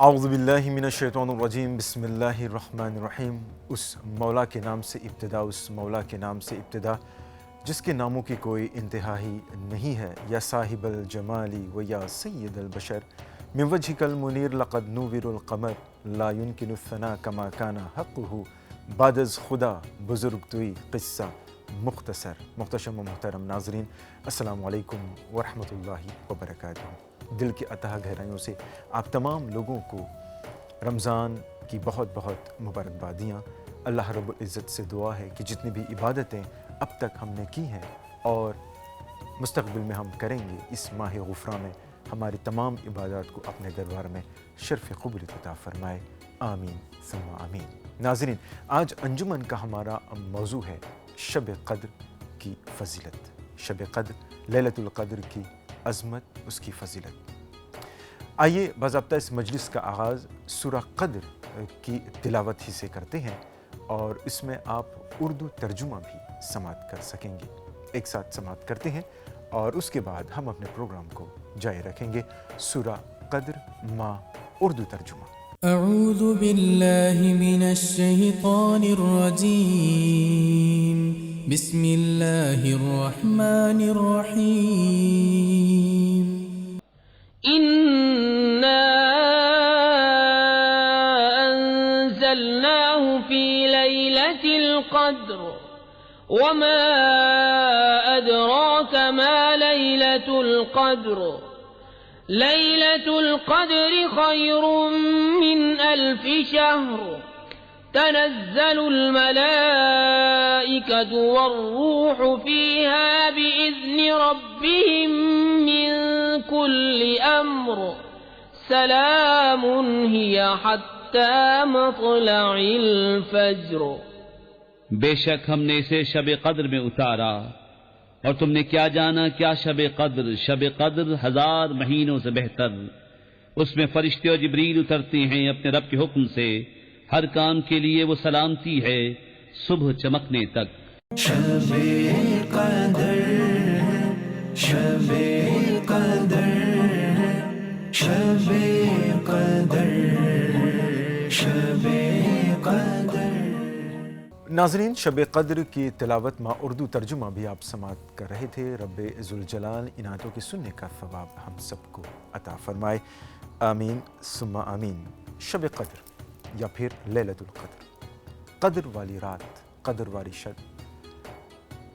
اعوذ باللہ من الشیطان الرجیم، بسم اللہ الرحمن الرحیم۔ اس مولا کے نام سے ابتدا، اس مولا کے نام سے ابتدا جس کے ناموں کی کوئی انتہا ہی نہیں ہے۔ یا صاحب الجمالی و یا سید البشر، من وجہک المنیر لقد نور القمر، لا يمکن الثناء کما کان حقہ، بعد از خدا بزرگ توئی قصہ مختصر۔ محتشم و محترم ناظرین، السلام علیکم ورحمۃ اللہ وبرکاتہ۔ دل کی اتھاہ گہرائیوں سے آپ تمام لوگوں کو رمضان کی بہت بہت مبارکبادیاں۔ اللہ رب العزت سے دعا ہے کہ جتنی بھی عبادتیں اب تک ہم نے کی ہیں اور مستقبل میں ہم کریں گے، اس ماہ غفران میں ہماری تمام عبادات کو اپنے دربار میں شرف قبولیت عطا فرمائے، آمین ثم آمین۔ ناظرین، آج انجمن کا ہمارا موضوع ہے شب قدر کی فضیلت۔ شب قدر، لیلۃ القدر کی عظمت، اس کی فضیلت۔ آئیے باضابطہ اس مجلس کا آغاز سورہ قدر کی تلاوت ہی سے کرتے ہیں، اور اس میں آپ اردو ترجمہ بھی سماعت کر سکیں گے۔ ایک ساتھ سماعت کرتے ہیں اور اس کے بعد ہم اپنے پروگرام کو جاری رکھیں گے۔ سورہ قدر ما اردو ترجمہ۔ اعوذ باللہ من الشیطان الرجیم، بسم اللہ الرحمن الرحیم۔ إنا أنزلناه في ليلة القدر وما أدراك ما ليلة القدر ليلة القدر خير من 1000 شهر تنزل الملائكة والروح فيها بإذن ربهم من كل أمر سلام هي حتى مطلع الفجر۔ بے شک ہم نے اسے شب قدر میں اتارا، اور تم نے کیا جانا کیا شب قدر؟ شب قدر 1000 مہینوں سے بہتر۔ اس میں فرشتے اور جبریل اترتے ہیں اپنے رب کے حکم سے، ہر کام کے لیے وہ سلامتی ہے صبح چمکنے تک۔ شب قدر، شب قدر، شب قدر، شب قدر۔ ناظرین، شب قدر کی تلاوت ما اردو ترجمہ بھی آپ سماعت کر رہے تھے۔ رب ذوالجلال عنایتوں کے سننے کا ثواب ہم سب کو عطا فرمائے، آمین ثم آمین۔ شب قدر یا پھر لیلۃ القدر، قدر والی رات، قدر والی شب،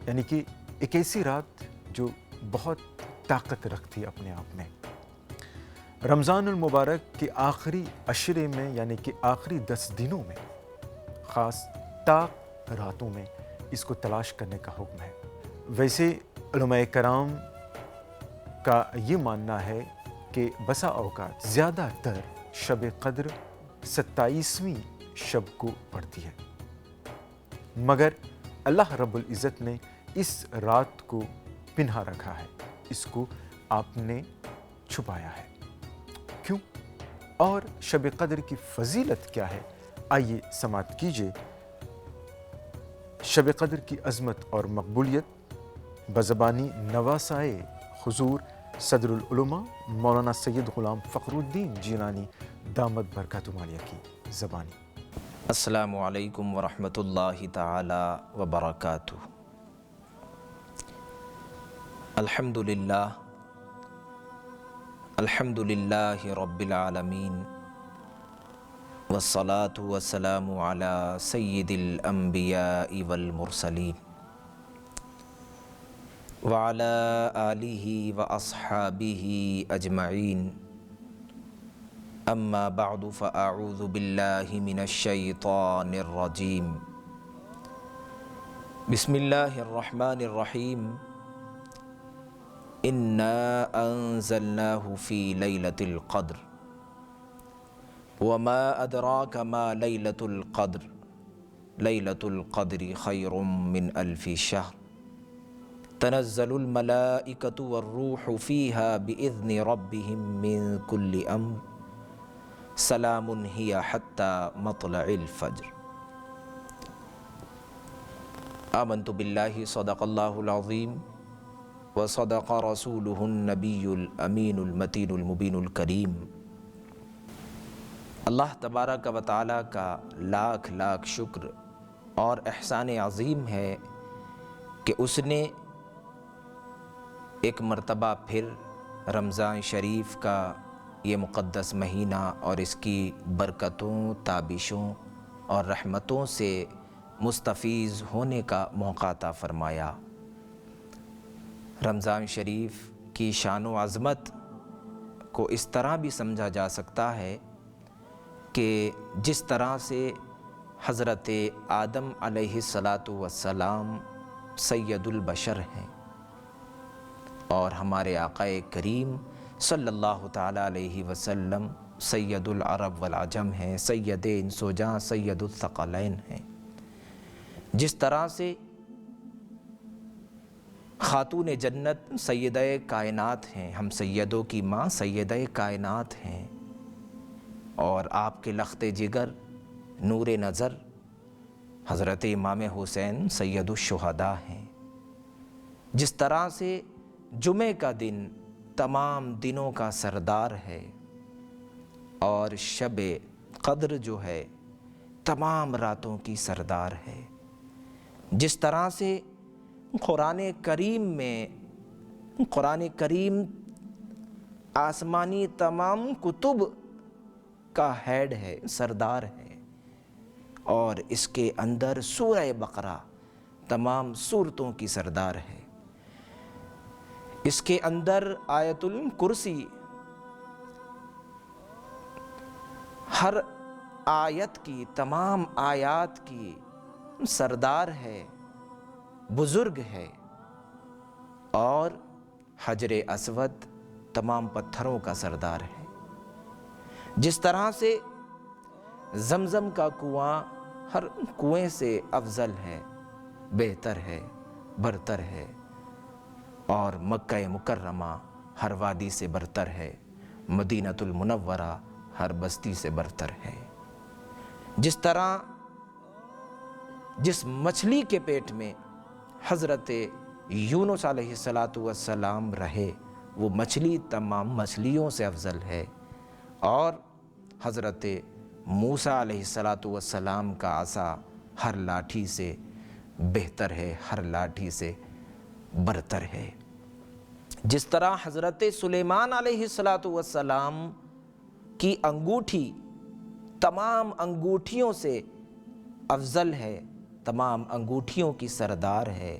یعنی کہ ایک ایسی رات جو بہت طاقت رکھتی ہے اپنے آپ میں۔ رمضان المبارک کے آخری عشرے میں، یعنی کہ آخری 10 دنوں میں، خاص طاق راتوں میں اس کو تلاش کرنے کا حکم ہے۔ ویسے علماء کرام کا یہ ماننا ہے کہ بسا اوقات زیادہ تر شب قدر 27ویں شب کو پڑتی ہے، مگر اللہ رب العزت نے اس رات کو پنہا رکھا ہے، اس کو آپ نے چھپایا ہے۔ کیوں اور شب قدر کی فضیلت کیا ہے؟ آئیے سماعت کیجیے۔ شب قدر کی عظمت اور مقبولیت بزبانی نواسائے حضور صدر العلماء مولانا سید غلام فخر الدین جیلانی دامت برکاتہم عالیہ کی زبانی۔ السلام علیکم ورحمۃ اللہ تعالی وبرکاتہ۔ الحمد للہ، الحمد للہ رب العالمین، والصلاة والسلام علی سید الانبیاء والمرسلین، وعلی آلہ واصحابہ اجمعین، اما بعد فاعوذ باللہ من الشیطان الرجیم، بسم اللہ الرحمن الرحیم۔ انا انزلناہ فی لیلۃ القدر وما ادراک ما لیلۃ القدر لیلۃ القدر خیر من 1000 شہر تنزل الملائکۃ والروح فیہا بإذن ربہم من کل امر سلام ہی حتی مطلع الفجر۔ آمنت باللہ صدق اللہ العظیم وصدق رسولہ النبی الامین المتین المبین الکریم۔ اللہ تبارک و تعالیٰ کا لاکھ لاکھ شکر اور احسان عظیم ہے کہ اس نے ایک مرتبہ پھر رمضان شریف کا یہ مقدس مہینہ اور اس کی برکتوں، تابشوں اور رحمتوں سے مستفیض ہونے کا موقع عطا فرمایا۔ رمضان شریف کی شان و عظمت کو اس طرح بھی سمجھا جا سکتا ہے کہ جس طرح سے حضرت آدم علیہ السلام سید البشر ہیں اور ہمارے آقا کریم صلی اللہ تعالیٰ علیہ وسلم سید العرب والعجم ہیں، سید انس و جاں، سید الثقلین ہیں، جس طرح سے خاتون جنت سیدہ کائنات ہیں، ہم سیدوں کی ماں سیدہ کائنات ہیں، اور آپ کے لخت جگر نور نظر حضرت امام حسین سید الشہداء ہیں، جس طرح سے جمعہ کا دن تمام دنوں کا سردار ہے اور شب قدر جو ہے تمام راتوں کی سردار ہے، جس طرح سے قرآن کریم آسمانی تمام کتب کا ہیڈ ہے، سردار ہے، اور اس کے اندر سورہ بقرہ تمام سورتوں کی سردار ہے، اس کے اندر آیت الکرسی ہر آیت کی، تمام آیات کی سردار ہے، بزرگ ہے، اور حجر اسود تمام پتھروں کا سردار ہے، جس طرح سے زمزم کا کنواں ہر کنویں سے افضل ہے، بہتر ہے، برتر ہے، اور مکہ مکرمہ ہر وادی سے برتر ہے، مدینۃ المنورہ ہر بستی سے برتر ہے، جس طرح جس مچھلی کے پیٹ میں حضرت یونس علیہ السلام رہے وہ مچھلی تمام مچھلیوں سے افضل ہے، اور حضرت موسیٰ علیہ السلام کا عصا ہر لاٹھی سے بہتر ہے، ہر لاٹھی سے برتر ہے، جس طرح حضرت سلیمان علیہ السلام کی انگوٹھی تمام انگوٹھیوں سے افضل ہے، تمام انگوٹھیوں کی سردار ہے،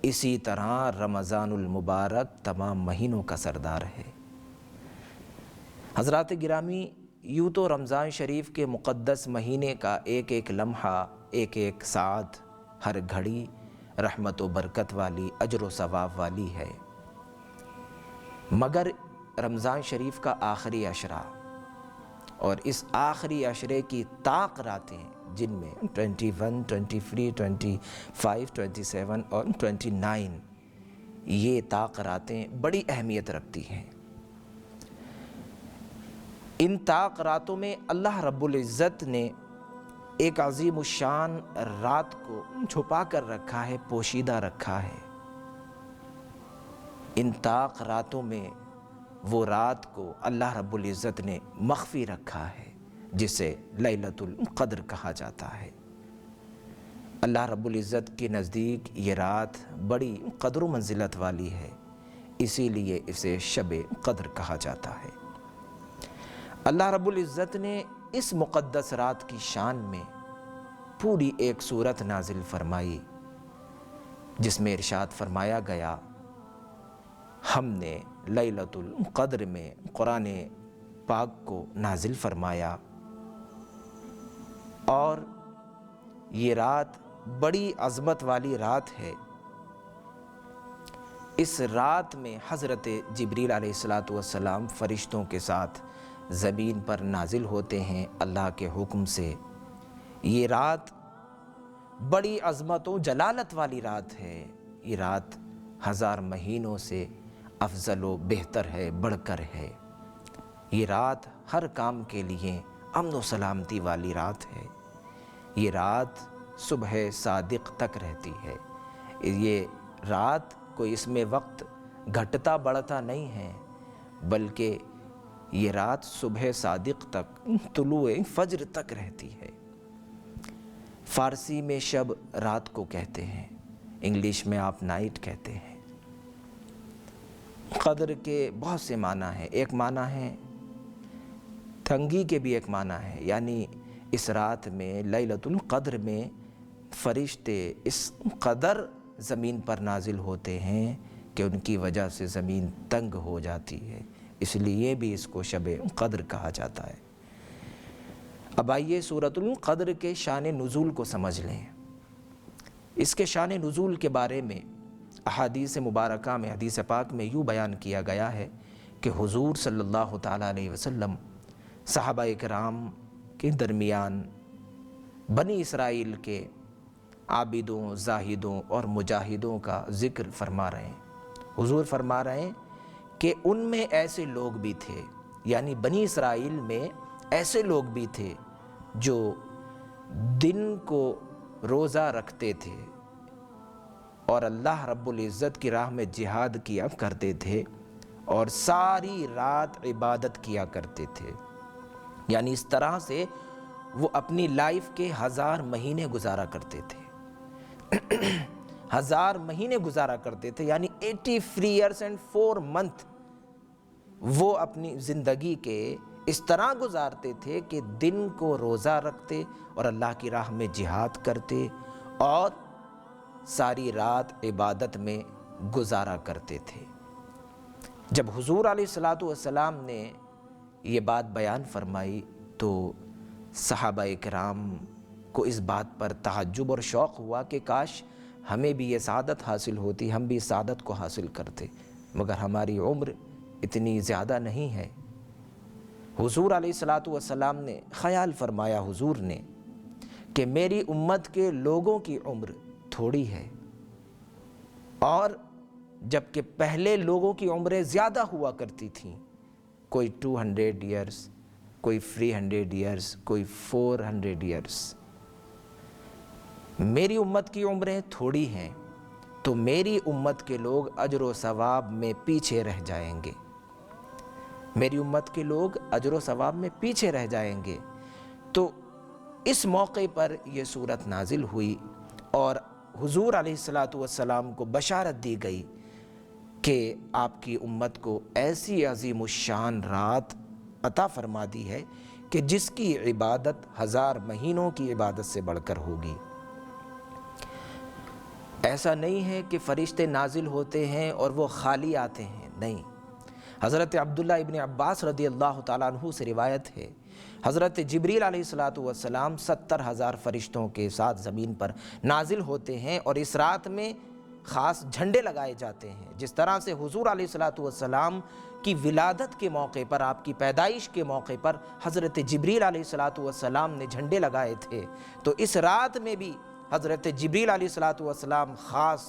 اسی طرح رمضان المبارک تمام مہینوں کا سردار ہے۔ حضرات گرامی، یوں تو رمضان شریف کے مقدس مہینے کا ایک ایک لمحہ، ایک ایک ساعت، ہر گھڑی رحمت و برکت والی، اجر و ثواب والی ہے، مگر رمضان شریف کا آخری عشرہ اور اس آخری عشرے کی طاق راتیں جن میں 21، 23، 25، 27 اور 29 یہ طاق راتیں بڑی اہمیت رکھتی ہیں۔ ان طاق راتوں میں اللہ رب العزت نے ایک عظیم الشان رات کو چھپا کر رکھا ہے، پوشیدہ رکھا ہے۔ ان طاق راتوں میں وہ رات کو اللہ رب العزت نے مخفی رکھا ہے جسے لیلۃ القدر کہا جاتا ہے۔ اللہ رب العزت کے نزدیک یہ رات بڑی قدر و منزلت والی ہے، اسی لیے اسے شب قدر کہا جاتا ہے۔ اللہ رب العزت نے اس مقدس رات کی شان میں پوری ایک سورت نازل فرمائی، جس میں ارشاد فرمایا گیا، ہم نے لیلۃ القدر میں قرآن پاک کو نازل فرمایا، اور یہ رات بڑی عظمت والی رات ہے۔ اس رات میں حضرت جبریل علیہ السلام فرشتوں کے ساتھ زمین پر نازل ہوتے ہیں اللہ کے حکم سے۔ یہ رات بڑی عظمت و جلالت والی رات ہے، یہ رات 1000 مہینوں سے افضل و بہتر ہے، بڑھ کر ہے۔ یہ رات ہر کام کے لیے امن و سلامتی والی رات ہے۔ یہ رات صبح صادق تک رہتی ہے۔ یہ رات کوئی اس میں وقت گھٹتا بڑھتا نہیں ہے، بلکہ یہ رات صبح صادق تک، طلوع فجر تک رہتی ہے۔ فارسی میں شب رات کو کہتے ہیں، انگلش میں آپ نائٹ کہتے ہیں۔ قدر کے بہت سے معنی ہیں، ایک معنی ہے تنگی کے بھی ایک معنی ہے، یعنی اس رات میں لیلۃ القدر میں فرشتے اس قدر زمین پر نازل ہوتے ہیں کہ ان کی وجہ سے زمین تنگ ہو جاتی ہے، اس لیے بھی اس کو شب قدر کہا جاتا ہے۔ اب آئیے سورۃ القدر کے شان نزول کو سمجھ لیں۔ اس کے شان نزول کے بارے میں احادیث مبارکہ میں، حدیث پاک میں یوں بیان کیا گیا ہے کہ حضور صلی اللہ تعالیٰ علیہ وسلم صحابہ کرام کے درمیان بنی اسرائیل کے عابدوں، زاہدوں اور مجاہدوں کا ذکر فرما رہے ہیں۔ حضور فرما رہے ہیں کہ ان میں ایسے لوگ بھی تھے، یعنی بنی اسرائیل میں ایسے لوگ بھی تھے جو دن کو روزہ رکھتے تھے اور اللہ رب العزت کی راہ میں جہاد کیا کرتے تھے اور ساری رات عبادت کیا کرتے تھے، یعنی اس طرح سے وہ اپنی لائف کے 1000 مہینے گزارا کرتے تھے۔ 1000 مہینے گزارا کرتے تھے، یعنی 83 years and 4 months وہ اپنی زندگی کے اس طرح گزارتے تھے کہ دن کو روزہ رکھتے اور اللہ کی راہ میں جہاد کرتے اور ساری رات عبادت میں گزارا کرتے تھے۔ جب حضور علیہ الصلوۃ والسلام نے یہ بات بیان فرمائی تو صحابہ کرام کو اس بات پر تعجب اور شوق ہوا کہ کاش ہمیں بھی یہ سعادت حاصل ہوتی، ہم بھی اس سعادت کو حاصل کرتے، مگر ہماری عمر اتنی زیادہ نہیں ہے۔ حضور علیہ الصلوۃ والسلام نے خیال فرمایا، حضور نے، کہ میری امت کے لوگوں کی عمر تھوڑی ہے، اور جبکہ پہلے لوگوں کی عمریں زیادہ ہوا کرتی تھیں، کوئی 200 years، کوئی 300 years، کوئی 400 years، میری امت کی عمریں تھوڑی ہیں تو میری امت کے لوگ اجر و ثواب میں پیچھے رہ جائیں گے، میری امت کے لوگ اجر و ثواب میں پیچھے رہ جائیں گے۔ تو اس موقع پر یہ صورت نازل ہوئی اور حضور علیہ الصلوۃ والسلام کو بشارت دی گئی کہ آپ کی امت کو ایسی عظیم الشان رات عطا فرما دی ہے کہ جس کی عبادت 1000 مہینوں کی عبادت سے بڑھ کر ہوگی۔ ایسا نہیں ہے کہ فرشتے نازل ہوتے ہیں اور وہ خالی آتے ہیں، نہیں۔ حضرت عبداللہ ابن عباس رضی اللہ تعالیٰ عنہ سے روایت ہے، حضرت جبریل علیہ الصلوۃ والسلام 70,000 فرشتوں کے ساتھ زمین پر نازل ہوتے ہیں اور اس رات میں خاص جھنڈے لگائے جاتے ہیں۔ جس طرح سے حضور علیہ الصلوۃ والسلام کی ولادت کے موقع پر، آپ کی پیدائش کے موقع پر حضرت جبریل علیہ الصلوۃ والسلام نے جھنڈے لگائے تھے، تو اس رات میں بھی حضرت جبریل علیہ الصلوۃ والسلام خاص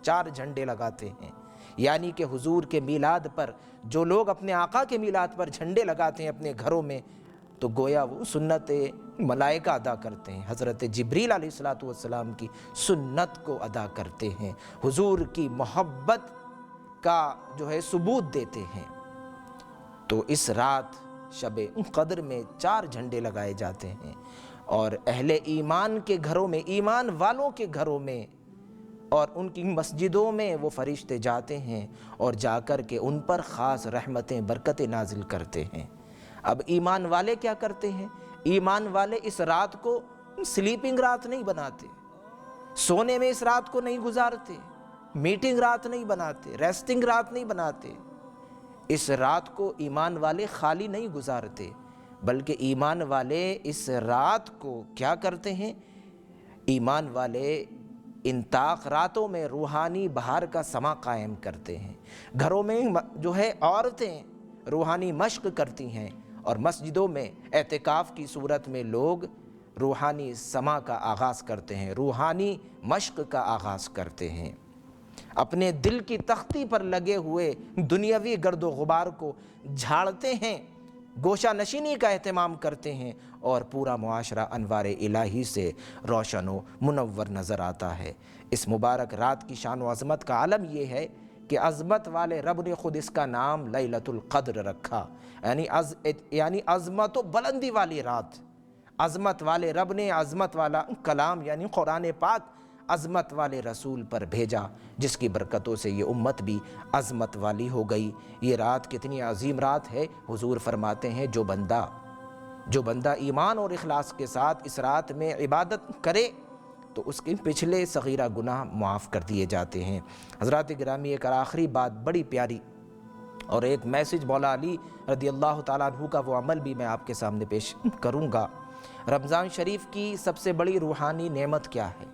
4 جھنڈے لگاتے ہیں، یعنی کہ حضور کے میلاد پر جو لوگ اپنے آقا کے میلاد پر جھنڈے لگاتے ہیں اپنے گھروں میں، تو گویا وہ سنت ملائکہ ادا کرتے ہیں، حضرت جبریل علیہ الصلوۃ والسلام کی سنت کو ادا کرتے ہیں، حضور کی محبت کا جو ہے ثبوت دیتے ہیں۔ تو اس رات شب قدر میں 4 جھنڈے لگائے جاتے ہیں اور اہل ایمان کے گھروں میں، ایمان والوں کے گھروں میں اور ان کی مسجدوں میں وہ فرشتے جاتے ہیں اور جا کر کے ان پر خاص رحمتیں، برکتیں نازل کرتے ہیں۔ اب ایمان والے کیا کرتے ہیں؟ ایمان والے اس رات کو سلیپنگ رات نہیں بناتے، سونے میں اس رات کو نہیں گزارتے، میٹنگ رات نہیں بناتے، ریسٹنگ رات نہیں بناتے۔ اس رات کو ایمان والے خالی نہیں گزارتے، بلکہ ایمان والے اس رات کو کیا کرتے ہیں؟ ایمان والے ان طاق راتوں میں روحانی بہار کا سما قائم کرتے ہیں۔ گھروں میں جو ہے عورتیں روحانی مشق کرتی ہیں اور مسجدوں میں اعتکاف کی صورت میں لوگ روحانی سما کا آغاز کرتے ہیں، روحانی مشق کا آغاز کرتے ہیں، اپنے دل کی تختی پر لگے ہوئے دنیاوی گرد و غبار کو جھاڑتے ہیں، گوشہ نشینی کا اہتمام کرتے ہیں اور پورا معاشرہ انوار الہی سے روشن و منور نظر آتا ہے۔ اس مبارک رات کی شان و عظمت کا عالم یہ ہے کہ عظمت والے رب نے خود اس کا نام لیلۃ القدر رکھا، یعنی عظمت و بلندی والی رات۔ عظمت والے رب نے عظمت والا کلام یعنی قرآن پاک عظمت والے رسول پر بھیجا، جس کی برکتوں سے یہ امت بھی عظمت والی ہو گئی۔ یہ رات کتنی عظیم رات ہے۔ حضور فرماتے ہیں جو بندہ ایمان اور اخلاص کے ساتھ اس رات میں عبادت کرے تو اس کے پچھلے صغیرہ گناہ معاف کر دیے جاتے ہیں۔ حضرات گرامی، ایک آخری بات بڑی پیاری اور ایک میسج مولا علی رضی اللہ تعالیٰ عنہ کا وہ عمل بھی میں آپ کے سامنے پیش کروں گا۔ رمضان شریف کی سب سے بڑی روحانی نعمت کیا ہے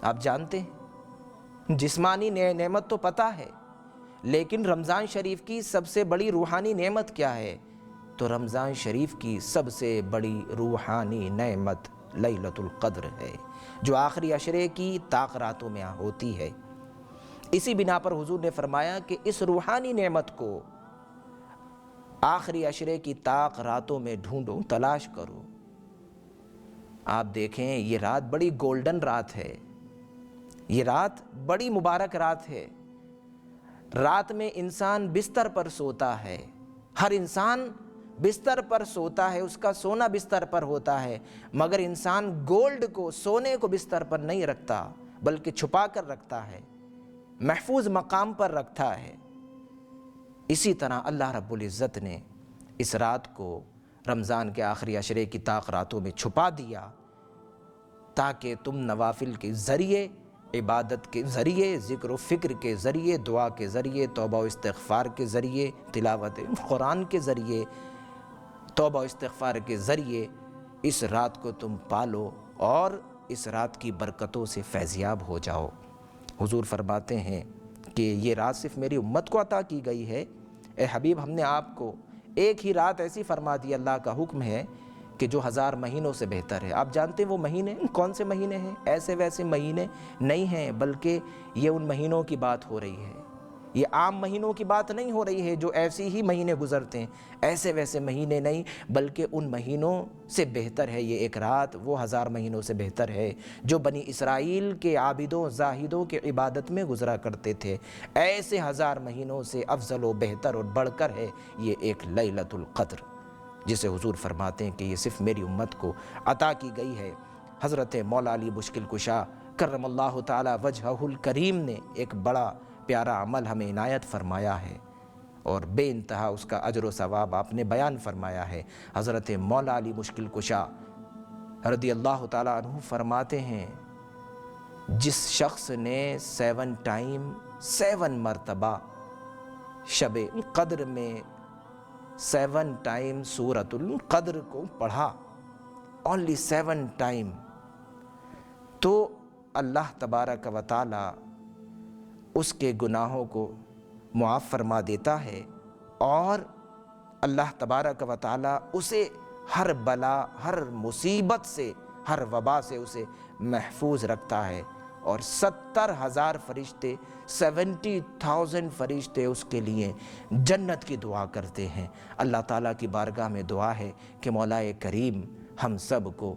آپ جانتے ہیں؟ جسمانی نعمت تو پتہ ہے، لیکن رمضان شریف کی سب سے بڑی روحانی نعمت کیا ہے؟ تو رمضان شریف کی سب سے بڑی روحانی نعمت لیلۃ القدر ہے، جو آخری عشرے کی طاق راتوں میں ہوتی ہے۔ اسی بنا پر حضور نے فرمایا کہ اس روحانی نعمت کو آخری عشرے کی طاق راتوں میں ڈھونڈو، تلاش کرو۔ آپ دیکھیں یہ رات بڑی گولڈن رات ہے، یہ رات بڑی مبارک رات ہے۔ رات میں انسان بستر پر سوتا ہے، ہر انسان بستر پر سوتا ہے، اس کا سونا بستر پر ہوتا ہے، مگر انسان گولڈ کو، سونے کو بستر پر نہیں رکھتا، بلکہ چھپا کر رکھتا ہے، محفوظ مقام پر رکھتا ہے۔ اسی طرح اللہ رب العزت نے اس رات کو رمضان کے آخری عشرے کی طاق راتوں میں چھپا دیا، تاکہ تم نوافل کے ذریعے، عبادت کے ذریعے، ذکر و فکر کے ذریعے، دعا کے ذریعے، توبہ و استغفار کے ذریعے، تلاوت قرآن کے ذریعے، توبہ و استغفار کے ذریعے اس رات کو تم پالو اور اس رات کی برکتوں سے فیضیاب ہو جاؤ۔ حضور فرماتے ہیں کہ یہ رات صرف میری امت کو عطا کی گئی ہے۔ اے حبیب، ہم نے آپ کو ایک ہی رات ایسی فرما دی، اللہ کا حکم ہے کہ جو 1000 مہینوں سے بہتر ہے۔ آپ جانتے ہیں وہ مہینے کون سے مہینے ہیں؟ ایسے ویسے مہینے نہیں ہیں، بلکہ یہ ان مہینوں کی بات ہو رہی ہے۔ یہ عام مہینوں کی بات نہیں ہو رہی ہے جو ایسی ہی مہینے گزرتے ہیں، ایسے ویسے مہینے نہیں، بلکہ ان مہینوں سے بہتر ہے یہ ایک رات، وہ 1000 مہینوں سے بہتر ہے جو بنی اسرائیل کے عابدوں زاہدوں کے عبادت میں گزرا کرتے تھے۔ ایسے 1000 مہینوں سے افضل و بہتر اور بڑھ کر ہے یہ ایک لیلۃ القدر، جسے حضور فرماتے ہیں کہ یہ صرف میری امت کو عطا کی گئی ہے۔ حضرت مولا علی مشکل کشا کرم اللہ تعالی وجہہ الکریم نے ایک بڑا پیارا عمل ہمیں عنایت فرمایا ہے اور بے انتہا اس کا اجر و ثواب آپ نے بیان فرمایا ہے۔ حضرت مولا علی مشکل کشا رضی اللہ تعالیٰ عنہ فرماتے ہیں، جس شخص نے 7 ٹائم 7 مرتبہ شب قدر میں 7 ٹائم سورۃ القدر کو پڑھا، only 7 ٹائم، تو اللہ تبارک و تعالی اس کے گناہوں کو معاف فرما دیتا ہے اور اللہ تبارک و تعالی اسے ہر بلا، ہر مصیبت سے، ہر وبا سے اسے محفوظ رکھتا ہے، اور 70,000 فرشتے، 70,000 فرشتے اس کے لیے جنت کی دعا کرتے ہیں۔ اللہ تعالیٰ کی بارگاہ میں دعا ہے کہ مولا کریم ہم سب کو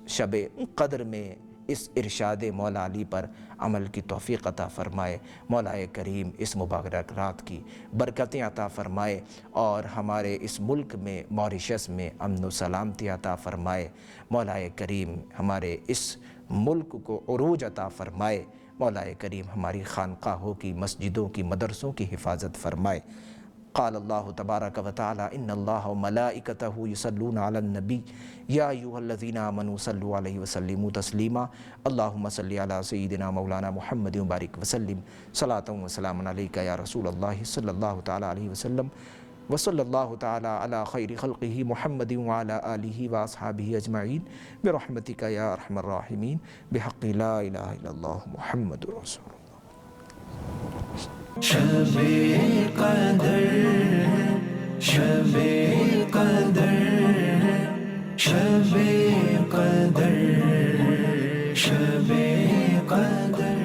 شب قدر میں اس ارشاد مولا علی پر عمل کی توفیق عطا فرمائے۔ مولا کریم اس مبارک رات کی برکتیں عطا فرمائے اور ہمارے اس ملک میں، موریشس میں امن و سلامتی عطا فرمائے۔ مولا کریم ہمارے اس ملک کو عروج عطا فرمائے۔ مولا کریم ہماری خانقاہوں کی، مسجدوں کی، مدرسوں کی حفاظت فرمائے۔ قال اللہ تبارک و تعالی ان اللہ وملائکتہ یصلون علی النبی یا ایھا الذین آمنوا صلوا علیہ وسلموا تسلیما اللہم صل علی سیدنا مولانا محمد وبارک وسلم صلاۃ و سلام علیک یا رسول اللہ صلی اللہ تعالی علیہ وسلم وصلی اللہ تعالی علی خیر خلقہ محمد وعلی آلہ واصحابہ اجمعین برحمتک یا ارحم الراحمین بحق لا الہ الا اللہ محمد رسول اللہ۔ شب قدر، شب قدر، شب قدر، شب قدر۔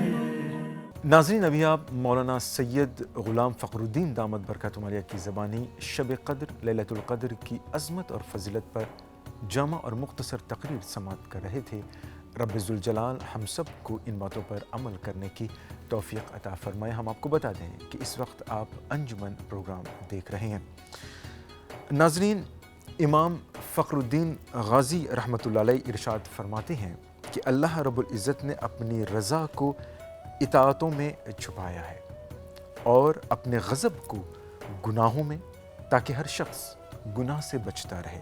ناظرین، ابھی آپ مولانا سید غلام فخر الدین دامت برکاتہ عالیہ کی زبانی شب قدر، لیلۃ القدر کی عظمت اور فضیلت پر جامع اور مختصر تقریر سماعت کر رہے تھے۔ رب ذوالجلال ہم سب کو ان باتوں پر عمل کرنے کی توفیق عطا فرمائے۔ ہم آپ کو بتا دیں کہ اس وقت آپ انجمن پروگرام دیکھ رہے ہیں۔ ناظرین، امام فخر الدین غازی رحمۃ اللہ علیہ ارشاد فرماتے ہیں کہ اللہ رب العزت نے اپنی رضا کو اطاعتوں میں چھپایا ہے اور اپنے غضب کو گناہوں میں، تاکہ ہر شخص گناہ سے بچتا رہے۔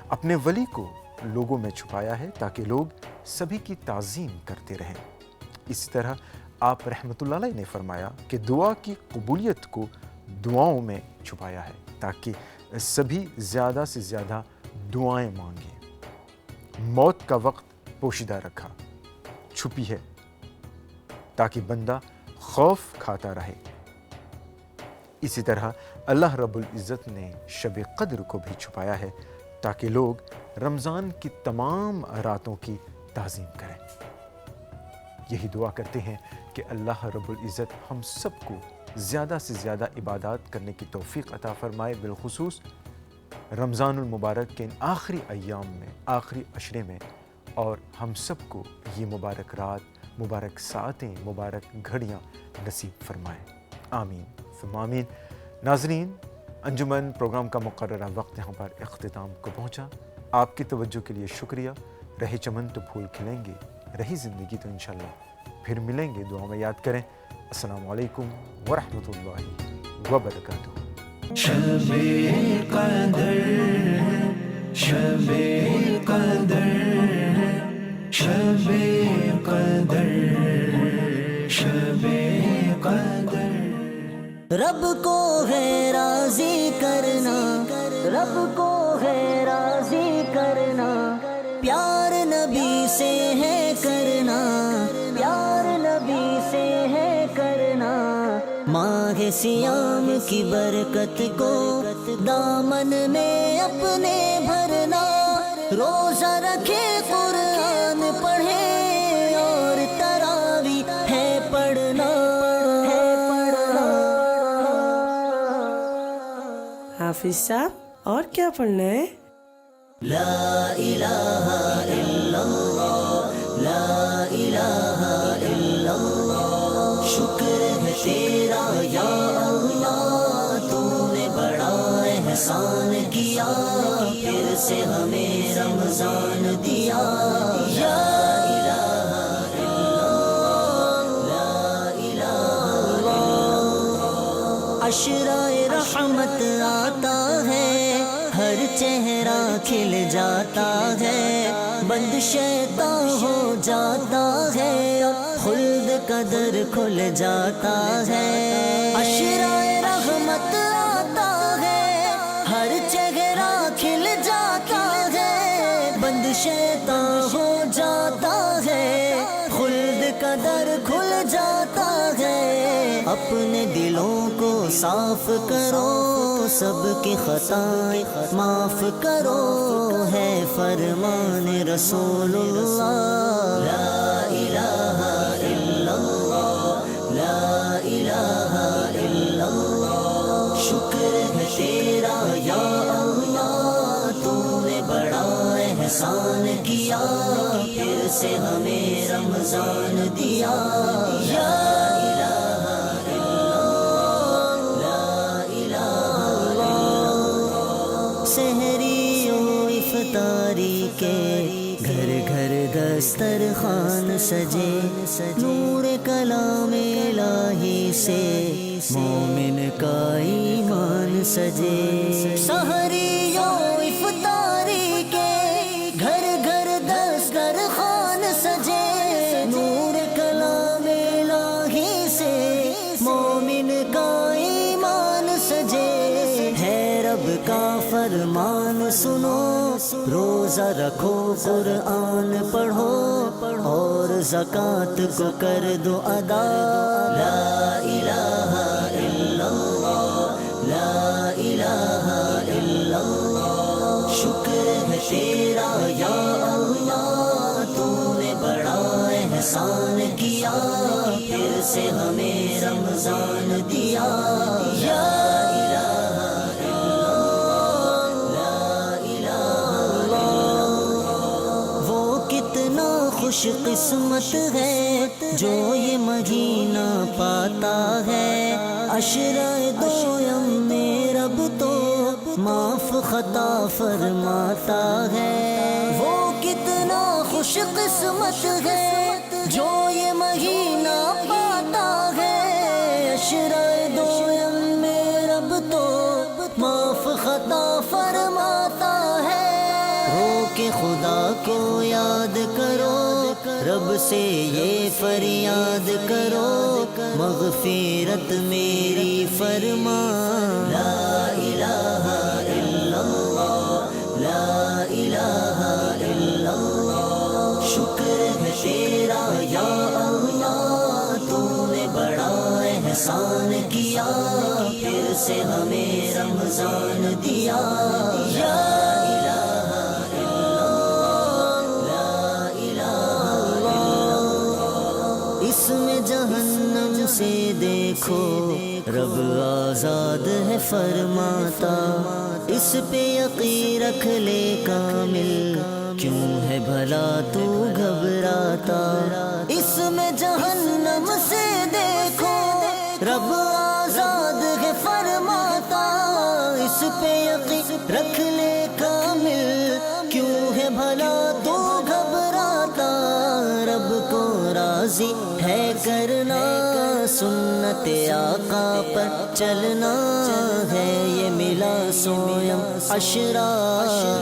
اپنے ولی کو لوگوں میں چھپایا ہے تاکہ لوگ سبھی کی تعظیم کرتے رہیں۔ اسی طرح آپ رحمۃ اللہ علیہ نے فرمایا کہ دعا کی قبولیت کو دعاؤں میں چھپایا ہے تاکہ سبھی زیادہ سے زیادہ دعائیں مانگیں۔ موت کا وقت پوشیدہ رکھا، چھپی ہے تاکہ بندہ خوف کھاتا رہے۔ اسی طرح اللہ رب العزت نے شب قدر کو بھی چھپایا ہے تاکہ لوگ رمضان کی تمام راتوں کی تعظیم کریں۔ یہی دعا کرتے ہیں کہ اللہ رب العزت ہم سب کو زیادہ سے زیادہ عبادات کرنے کی توفیق عطا فرمائے، بالخصوص رمضان المبارک کے ان آخری ایام میں، آخری عشرے میں، اور ہم سب کو یہ مبارک رات، مبارک ساعتیں، مبارک گھڑیاں نصیب فرمائے۔ آمین ثم آمین۔ ناظرین، انجمن پروگرام کا مقررہ وقت یہاں پر اختتام کو پہنچا۔ آپ کی توجہ کے لیے شکریہ۔ رہے چمن تو پھول کھلیں گے، رہی زندگی تو انشاءاللہ پھر ملیں گے۔ دعا میں یاد کریں۔ السلام علیکم ورحمۃ اللہ وبرکاتہ۔ شب قدر، شب قدر، شب قدر، شب قدر۔ رب کو ہے راضی کرنا، رب کو ہے راضی کرنا، پیار نبی سے ہے کرنا، پیار نبی سے ہے کرنا۔ ماہ سیام کی برکت کو دامن میں اپنے بھرنا، روزہ رکھے، قرآن پڑھے اور تراوی ہے پڑھنا۔ حافظ صاحب، اور کیا پڑھنا ہے؟ لا الہ الا اللہ، لا الہ الا اللہ، شکر ہے تیرا یا اللہ، تو نے بڑا احسان کیا، پھر سے ہمیں رمضان دیا۔ یا الہ الا اللہ، لا الہ الا اللہ، عشرۂ رحمت آتا ہے، ہر چہرہ کھل جاتا ہے، بند شیطان ہو جاتا ہے، خلد کا در کھل جاتا ہے۔ عشرۂ رحمت آتا ہے، ہر چہرہ کھل جاتا ہے، بند شیطان ہو جاتا ہے، خلد کا در کھل جاتا ہے۔ اپنے دلوں کو صاف کرو، سب کی خطائیں معاف کرو، ہے فرمان رسول اللہ۔ لا الہ الا اللہ، لا الہ الا اللہ، شکر ہے تیرا یا اللہ، تو نے بڑا احسان کیا، پھر سے ہمیں رمضان دیا۔ یا افطاری کے گھر گھر دسترخوان سجے، نور کلام الہی سے مومن کا ایمان سجے۔ سحری و افطاری کے گھر گھر دسترخوان سجے، نور کلام الہی سے مومن کا ایمان سجے۔ ہے رب کا فرمان سنو، روزہ رکھو، قرآن پڑھو، اور زکوٰۃ کو کر دو ادا۔ لا الہ الا اللہ، لا الہ الا اللہ، شکر ہے تیرا یا اللہ، تو نے بڑا احسان کیا، پھر سے ہمیں رمضان دیا۔ یا خوش خوش قسمت ہے جو یہ مہینہ پاتا ہے، عشرۂ دویم میں رب تو معاف خطا فرماتا ہے۔ وہ کتنا خوش قسمت ہے جو یہ مہینہ پاتا ہے، عشرۂ دویم میں رب تو معاف خطا فرماتا ہے۔ رو کے خدا کو یاد کرو، رب سے یہ فریاد کرو، مغفرت میری فرما۔ لا الہ الا اللہ، لا الہ الا اللہ، شکر ہے تیرا یا اللہ، تو نے بڑا احسان کیا، پھر سے ہمیں رمضان دیا۔ یا اس میں جہنم سے دیکھو رب آزاد ہے فرماتا، اس پہ یقین رکھ لے کامل، کیوں ہے بھلا تو گھبراتا۔ اس میں جہنم سے دیکھو رب آزاد ہے فرماتا، اس پہ یقین رکھ لے کامل، کیوں ہے بھلا تو گھبراتا۔ رب کو راضی ہے کرنا، سنت آقا پر چلنا ہے، یہ ملا سویم عشرہ۔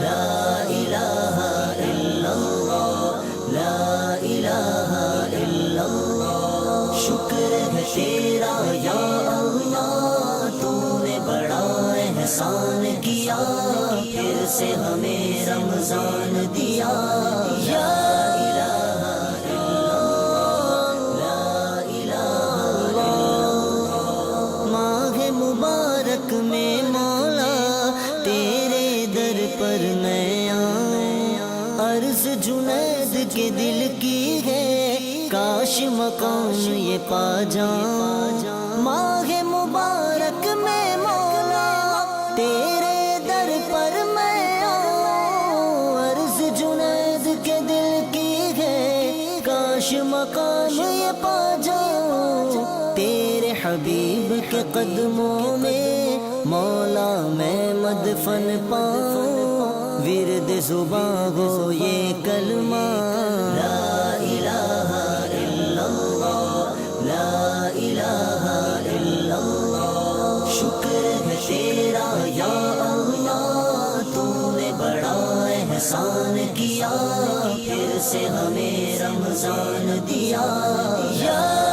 لا الہ الا اللہ، لا الہ الا اللہ، شکر ہے تیرا یا اللہ، تو نے بڑا احسان کیا، پھر سے ہمیں رمضان دیا۔ یا میں مولا تیرے در پر میں آؤں، عرض جنید کے دل کی ہے، کاش مقام یہ پا جاؤں۔ ماہ مبارک میں مولا تیرے در پر میں آؤں، عرض جنید کے دل کی ہے، کاش مقام یہ پا جاؤں۔ تیرے حبیب کے قدموں میں مولا میں مدفن پاؤں، ورد زباں ہو یہ کلمہ۔ لا الہ الا اللہ، لا الہ الا اللہ، شکر ہے تیرا یا اللہ، تو نے بڑا احسان کیا، پھر سے ہمیں رمضان دیا۔ یا